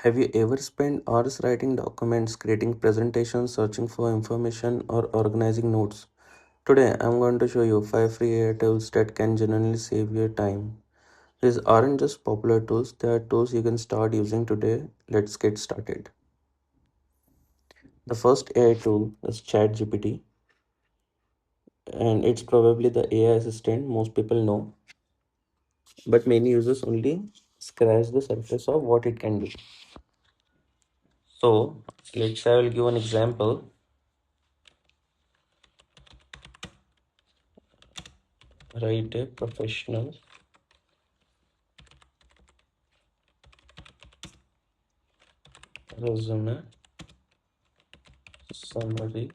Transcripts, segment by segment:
Have you ever spent hours writing documents, creating presentations, searching for information, or organizing notes? Today, I'm going to show you 5 free AI tools that can genuinely save your time. These aren't just popular tools, they are tools you can start using today. Let's get started. The first AI tool is ChatGPT, and it's probably the AI assistant most people know, but many users only scratch the surface of what it can do. So, let's say I will give an example. Write a professional resume summary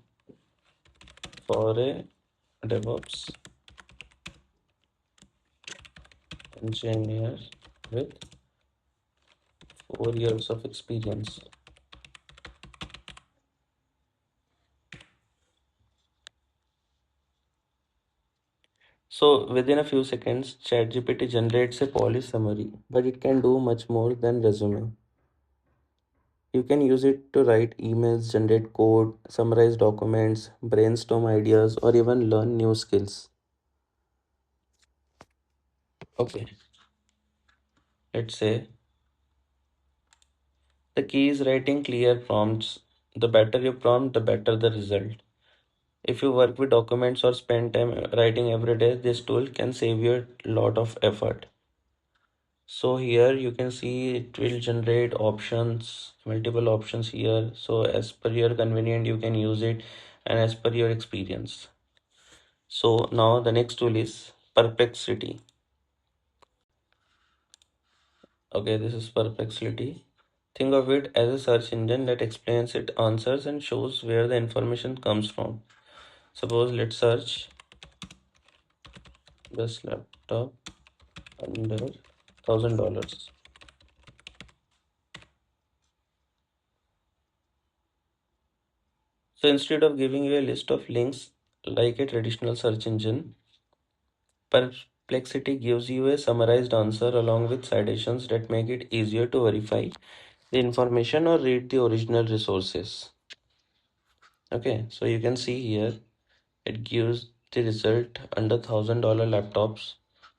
for a DevOps engineer with 4 years of experience. So within a few seconds, ChatGPT generates a polished summary, but it can do much more than resume. You can use it to write emails, generate code, summarize documents, brainstorm ideas, or even learn new skills. Okay, let's say the key is writing clear prompts. The better you prompt, the better the result. If you work with documents or spend time writing every day, this tool can save you a lot of effort. So here you can see it will generate options, multiple options here. So as per your convenient, you can use it and as per your experience. So now the next tool is Perplexity. Okay, this is Perplexity. Think of it as a search engine that explains its answers and shows where the information comes from. Suppose let's search this laptop under $1,000. So instead of giving you a list of links like a traditional search engine, Perplexity gives you a summarized answer along with citations that make it easier to verify the information or read the original resources. Okay, so you can see here it gives the result under $1,000 laptops.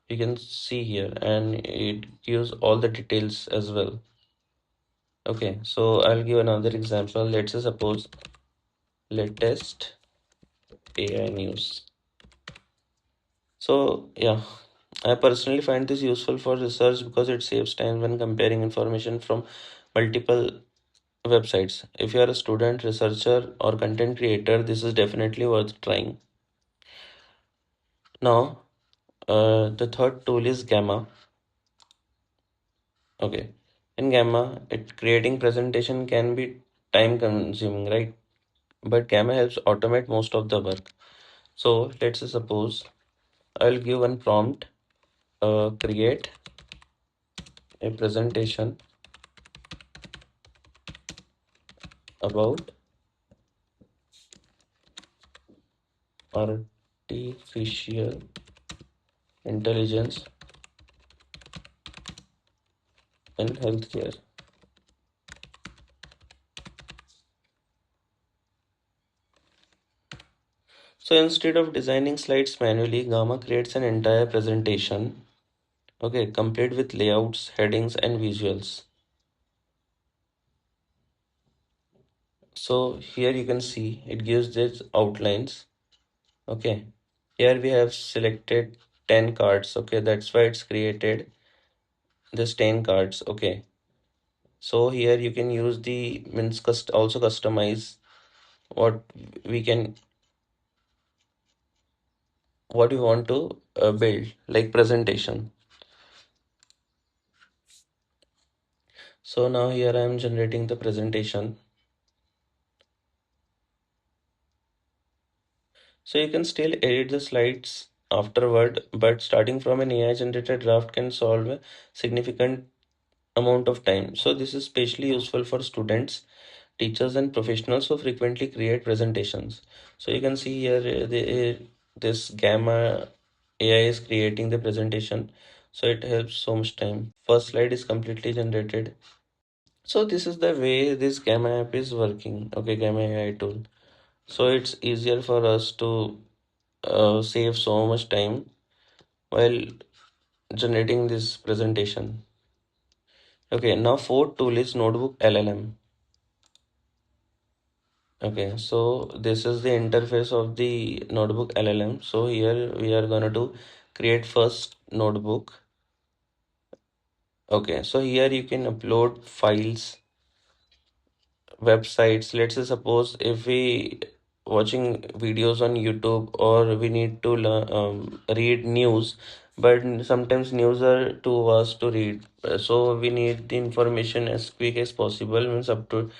You can see here and it gives all the details as well. Okay, so I'll give another example. Let's say suppose latest AI news. So yeah, I personally find this useful for research because it saves time when comparing information from multiple websites. If you are a student, researcher, or content creator, this is definitely worth trying. Now, the third tool is Gamma. Okay, in Gamma, creating presentation can be time consuming, right? But Gamma helps automate most of the work. So let's say suppose I'll give one prompt, create a presentation about artificial intelligence in healthcare. So instead of designing slides manually, Gamma creates an entire presentation, okay, complete with layouts, headings, and visuals. So here you can see it gives these outlines. Okay, here we have selected 10 cards. Okay, that's why it's created this 10 cards. Okay, so here you can use the means also customize what we can what you want to build like presentation. So now here I am generating the presentation. So you can still edit the slides afterward, but starting from an AI generated draft can solve a significant amount of time. So this is especially useful for students, teachers, and professionals who frequently create presentations. So you can see here this Gamma AI is creating the presentation. So it helps so much time. First slide is completely generated. So this is the way this Gamma app is working. Okay, Gamma AI tool. So it's easier for us to save so much time while generating this presentation. Okay, now fourth tool is Notebook LLM. Okay, so this is the interface of the Notebook LLM. So here we are gonna do create first notebook. Okay, so here you can upload files, websites. Let's say suppose if we watching videos on YouTube or we need to learn, read news, but sometimes news are too vast to read. So we need the information as quick as possible, means up to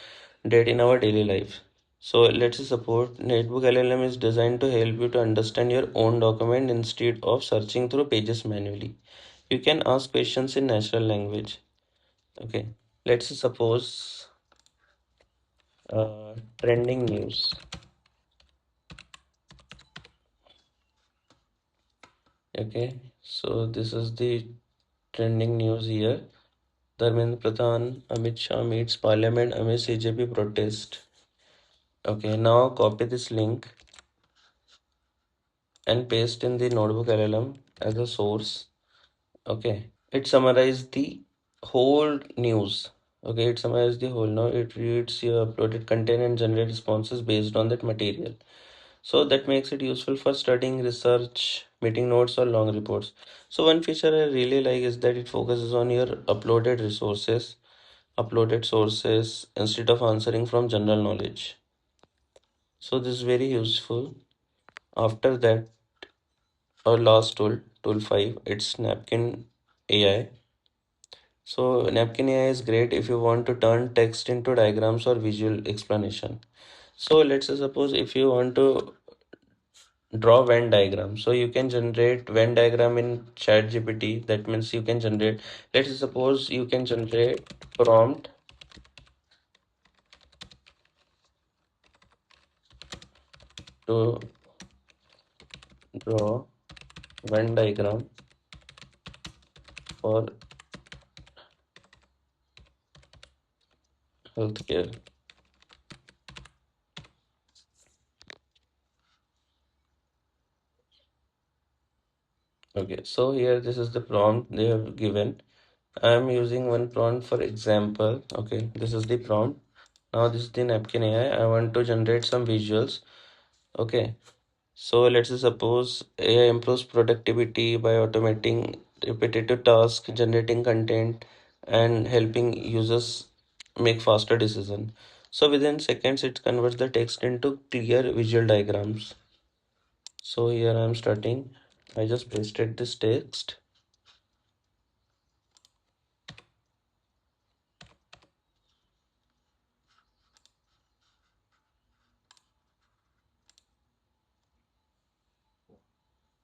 date in our daily life. So let's say support Notebook LLM is designed to help you to understand your own document instead of searching through pages manually. You can ask questions in natural language. Okay, let's say suppose trending news. Okay, so this is the trending news here. Dharmendra Pradhan, Amit Shah meets Parliament amidst CJP protest. Okay, now copy this link and paste in the Notebook LLM as a source. Okay, it summarizes the whole news. Okay, it summarizes the whole. Now it reads your uploaded content and generate responses based on that material. So that makes it useful for studying, research, meeting notes, or long reports. So one feature I really like is that it focuses on your uploaded sources instead of answering from general knowledge. So this is very useful. After that, our last tool, tool 5, it's Napkin AI. So Napkin AI is great if you want to turn text into diagrams or visual explanation. So let's say suppose if you want to draw Venn diagram, so you can generate Venn diagram in ChatGPT. That means you can generate, let's say suppose you can generate prompt to draw Venn diagram for healthcare. Okay, so here this is the prompt they have given. I am using one prompt for example. Okay, this is the prompt. Now this is the Napkin AI. I want to generate some visuals. Okay, so let's say suppose AI improves productivity by automating repetitive tasks, generating content, and helping users make faster decisions. So within seconds, it converts the text into clear visual diagrams. So here I am starting. I just pasted this text.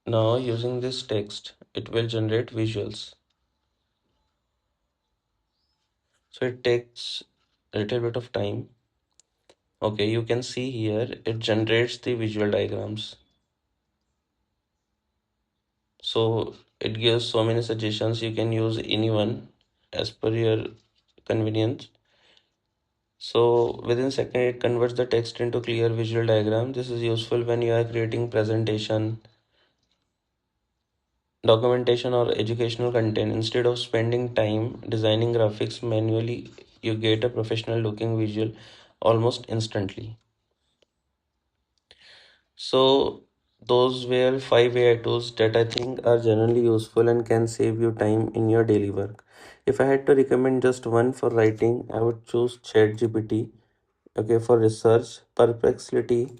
Now using this text, it will generate visuals. So it takes a little bit of time. Okay, you can see here it generates the visual diagrams. So it gives so many suggestions. You can use anyone as per your convenience. So within second, it converts the text into clear visual diagram. This is useful when you are creating presentation, documentation, or educational content. Instead of spending time designing graphics manually, you get a professional looking visual almost instantly. So those were 5 AI tools that I think are generally useful and can save you time in your daily work. If I had to recommend just one for writing, I would choose ChatGPT. Okay, for research, Perplexity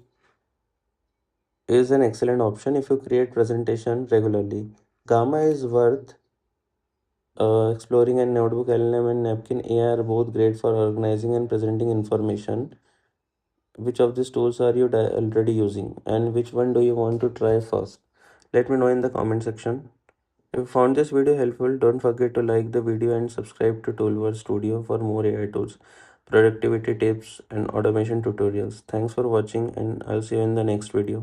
is an excellent option if you create presentation regularly. Gamma is worth exploring, and Notebook LLM and Napkin AI are both great for organizing and presenting information. Which of these tools are you already using, and which one do you want to try first? Let me know in the comment section. If you found this video helpful, don't forget to like the video and subscribe to ToolVerse Studio for more AI tools, productivity tips, and automation tutorials. Thanks for watching, and I'll see you in the next video.